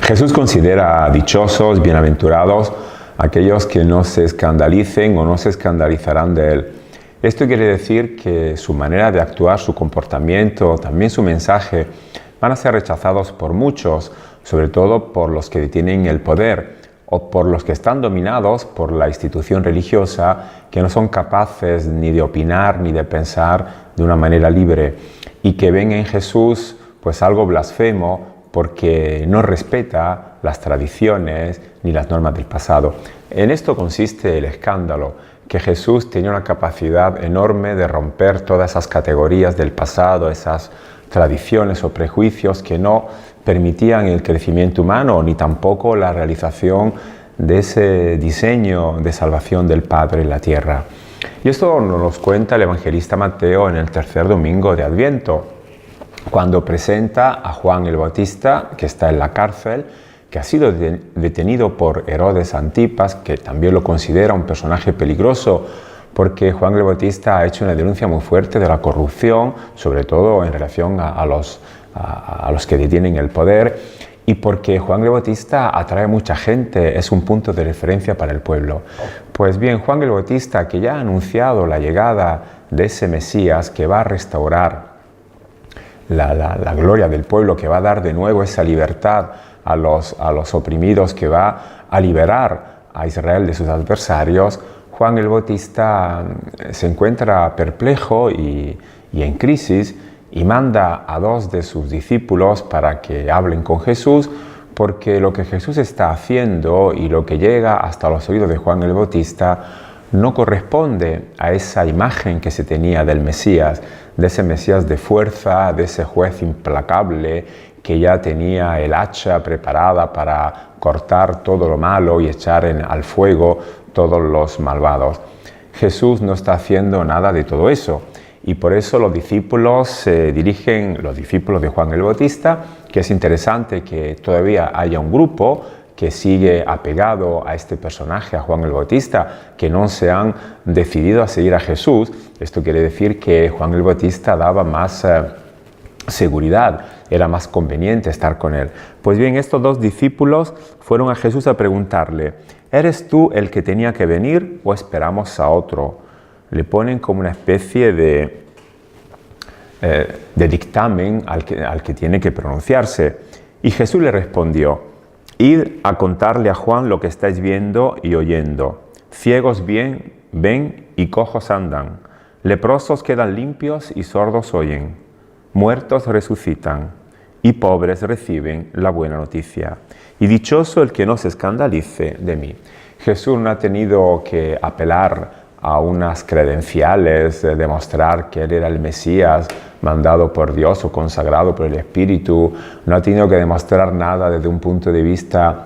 Jesús considera dichosos, bienaventurados, aquellos que no se escandalicen o no se escandalizarán de Él. Esto quiere decir que su manera de actuar, su comportamiento, también su mensaje, van a ser rechazados por muchos, sobre todo por los que tienen el poder o por los que están dominados por la institución religiosa, que no son capaces ni de opinar ni de pensar de una manera libre y que ven en Jesús pues algo blasfemo porque no respeta las tradiciones ni las normas del pasado. En esto consiste el escándalo, que Jesús tenía una capacidad enorme de romper todas esas categorías del pasado, esas tradiciones o prejuicios que no permitían el crecimiento humano ni tampoco la realización de ese diseño de salvación del Padre en la tierra. Y esto nos cuenta el evangelista Mateo en el tercer domingo de Adviento, cuando presenta a Juan el Bautista, que está en la cárcel, que ha sido detenido por Herodes Antipas, que también lo considera un personaje peligroso, porque Juan el Bautista ha hecho una denuncia muy fuerte de la corrupción, sobre todo en relación a los que detienen el poder, y porque Juan el Bautista atrae mucha gente, es un punto de referencia para el pueblo. Pues bien, Juan el Bautista, que ya ha anunciado la llegada de ese Mesías que va a restaurar la gloria del pueblo, que va a dar de nuevo esa libertad a los oprimidos, que va a liberar a Israel de sus adversarios, Juan el Bautista se encuentra perplejo y en crisis y manda a dos de sus discípulos para que hablen con Jesús, porque lo que Jesús está haciendo y lo que llega hasta los oídos de Juan el Bautista no corresponde a esa imagen que se tenía del Mesías, de ese Mesías de fuerza, de ese juez implacable que ya tenía el hacha preparada para cortar todo lo malo y echar al fuego todos los malvados. Jesús no está haciendo nada de todo eso y por eso los discípulos de Juan el Bautista, que es interesante que todavía haya un grupo que sigue apegado a este personaje, a Juan el Bautista, que no se han decidido a seguir a Jesús. Esto quiere decir que Juan el Bautista daba más seguridad, era más conveniente estar con él. Pues bien, estos dos discípulos fueron a Jesús a preguntarle: ¿eres tú el que tenía que venir o esperamos a otro? Le ponen como una especie de dictamen al que tiene que pronunciarse. Y Jesús le respondió: id a contarle a Juan lo que estáis viendo y oyendo. Ciegos ven y cojos andan. Leprosos quedan limpios y sordos oyen. Muertos resucitan y pobres reciben la buena noticia. Y dichoso el que no se escandalice de mí. Jesús no ha tenido que apelar a unas credenciales, demostrar que Él era el Mesías mandado por Dios o consagrado por el Espíritu. No ha tenido que demostrar nada desde un punto de vista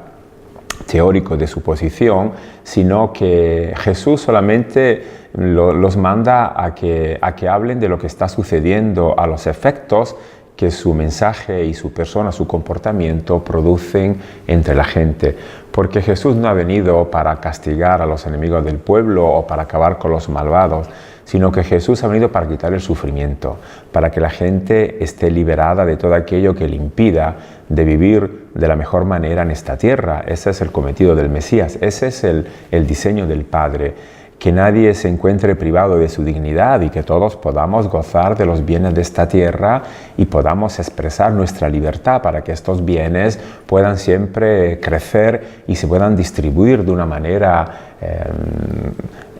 teórico de su posición, sino que Jesús solamente los manda a que hablen de lo que está sucediendo, a los efectos que su mensaje y su persona, su comportamiento producen entre la gente. Porque Jesús no ha venido para castigar a los enemigos del pueblo o para acabar con los malvados, sino que Jesús ha venido para quitar el sufrimiento, para que la gente esté liberada de todo aquello que le impida de vivir de la mejor manera en esta tierra. Ese es el cometido del Mesías, ese es el diseño del Padre. Que nadie se encuentre privado de su dignidad y que todos podamos gozar de los bienes de esta tierra y podamos expresar nuestra libertad para que estos bienes puedan siempre crecer y se puedan distribuir de una manera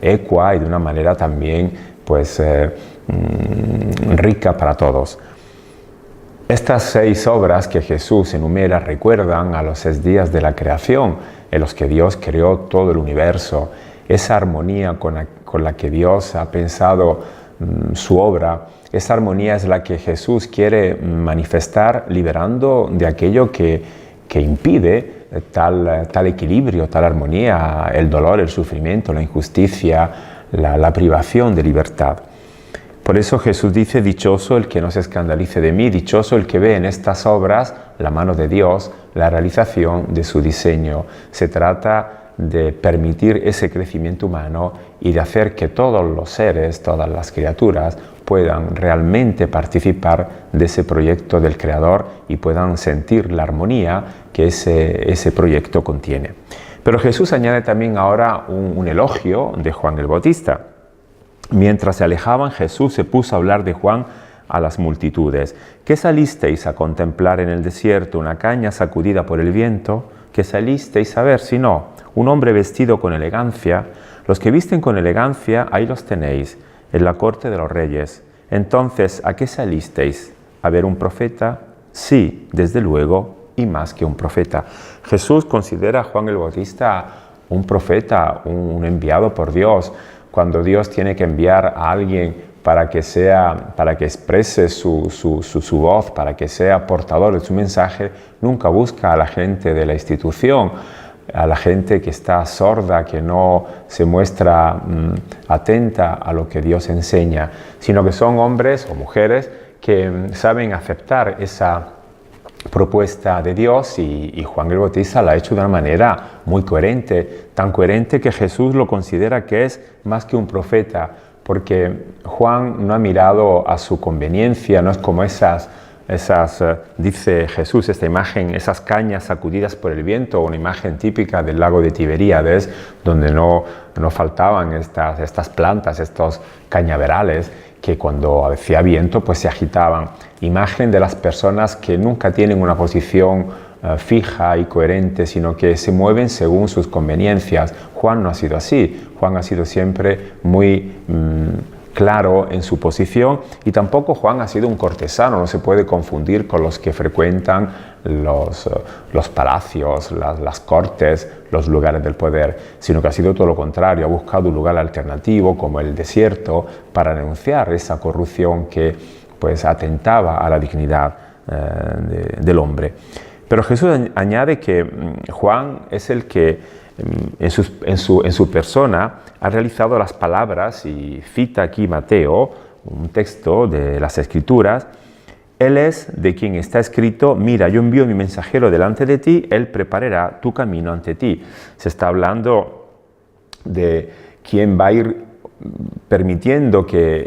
ecua y de una manera también rica para todos. Estas 6 obras que Jesús enumera recuerdan a los 6 días de la creación en los que Dios creó todo el universo. Esa armonía con la que Dios ha pensado su obra, esa armonía es la que Jesús quiere manifestar liberando de aquello que impide tal equilibrio, tal armonía, el dolor, el sufrimiento, la injusticia, la privación de libertad. Por eso Jesús dice: dichoso el que no se escandalice de mí, dichoso el que ve en estas obras la mano de Dios, la realización de su diseño. Se trata de permitir ese crecimiento humano y de hacer que todos los seres, todas las criaturas, puedan realmente participar de ese proyecto del Creador y puedan sentir la armonía que ese proyecto contiene. Pero Jesús añade también ahora un elogio de Juan el Bautista. Mientras se alejaban, Jesús se puso a hablar de Juan a las multitudes. ¿Qué salisteis a contemplar en el desierto? ¿Una caña sacudida por el viento? ¿Qué salisteis a ver? Si no, un hombre vestido con elegancia. Los que visten con elegancia, ahí los tenéis, en la corte de los reyes. Entonces, ¿a qué salisteis? ¿A ver un profeta? Sí, desde luego, y más que un profeta. Jesús considera a Juan el Bautista un profeta, un enviado por Dios. Cuando Dios tiene que enviar a alguien para que exprese su voz, para que sea portador de su mensaje, nunca busca a la gente de la institución, a la gente que está sorda, que no se muestra atenta a lo que Dios enseña, sino que son hombres o mujeres que saben aceptar esa propuesta de Dios, y Juan el Bautista la ha hecho de una manera muy coherente, tan coherente que Jesús lo considera que es más que un profeta, porque Juan no ha mirado a su conveniencia, no es como dice Jesús, esta imagen, esas cañas sacudidas por el viento, una imagen típica del lago de Tiberíades, donde no faltaban estas plantas, estos cañaverales, que cuando hacía viento pues se agitaban. Imagen de las personas que nunca tienen una posición fija y coherente, sino que se mueven según sus conveniencias. Juan no ha sido así. Juan ha sido siempre muy claro en su posición, y tampoco Juan ha sido un cortesano. No se puede confundir con los que frecuentan los palacios, las cortes, los lugares del poder, sino que ha sido todo lo contrario. Ha buscado un lugar alternativo como el desierto para denunciar esa corrupción que pues atentaba a la dignidad del hombre. Pero Jesús añade que Juan es el que en su persona ha realizado las palabras, y cita aquí Mateo, un texto de las Escrituras. Él es de quien está escrito: mira, yo envío mi mensajero delante de ti, él preparará tu camino ante ti. Se está hablando de quien va a ir permitiendo que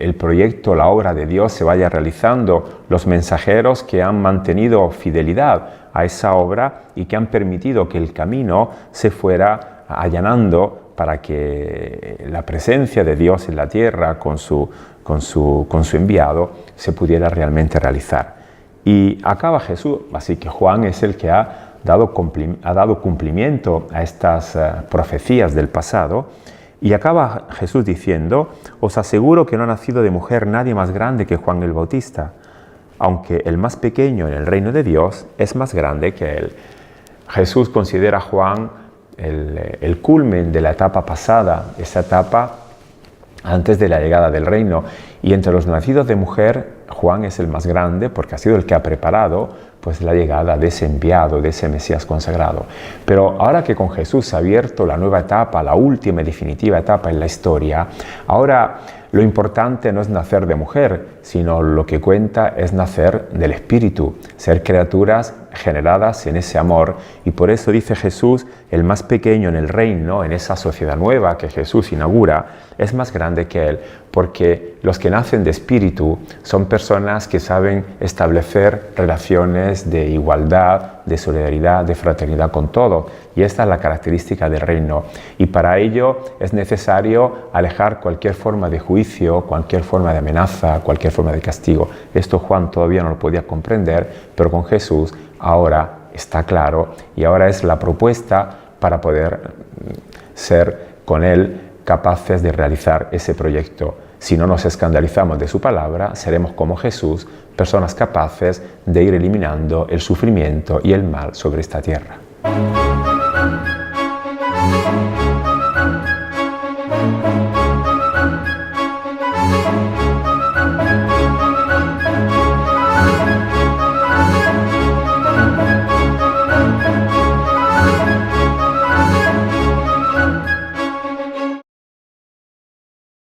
el proyecto, la obra de Dios se vaya realizando, los mensajeros que han mantenido fidelidad a esa obra y que han permitido que el camino se fuera allanando para que la presencia de Dios en la tierra con su enviado se pudiera realmente realizar. Y acaba Jesús, así que Juan es el que ha dado cumplimiento a estas profecías del pasado. Y acaba Jesús diciendo: os aseguro que no ha nacido de mujer nadie más grande que Juan el Bautista, aunque el más pequeño en el reino de Dios es más grande que él. Jesús considera a Juan el culmen de la etapa pasada, esa etapa antes de la llegada del reino. Y entre los nacidos de mujer, Juan es el más grande porque ha sido el que ha preparado pues la llegada de ese enviado, de ese Mesías consagrado. Pero ahora que con Jesús se ha abierto la nueva etapa, la última y definitiva etapa en la historia, ahora lo importante no es nacer de mujer, sino lo que cuenta es nacer del Espíritu, ser criaturas generadas en ese amor. Y por eso dice Jesús: el más pequeño en el reino, en esa sociedad nueva que Jesús inaugura, es más grande que él, porque los que nacen de espíritu son personas que saben establecer relaciones de igualdad, de solidaridad, de fraternidad con todo. Y esta es la característica del reino. Y para ello es necesario alejar cualquier forma de juicio, cualquier forma de amenaza, cualquier forma de castigo. Esto Juan todavía no lo podía comprender, pero con Jesús ahora está claro, y ahora es la propuesta para poder ser con él capaces de realizar ese proyecto. Si no nos escandalizamos de su palabra, seremos como Jesús, personas capaces de ir eliminando el sufrimiento y el mal sobre esta tierra.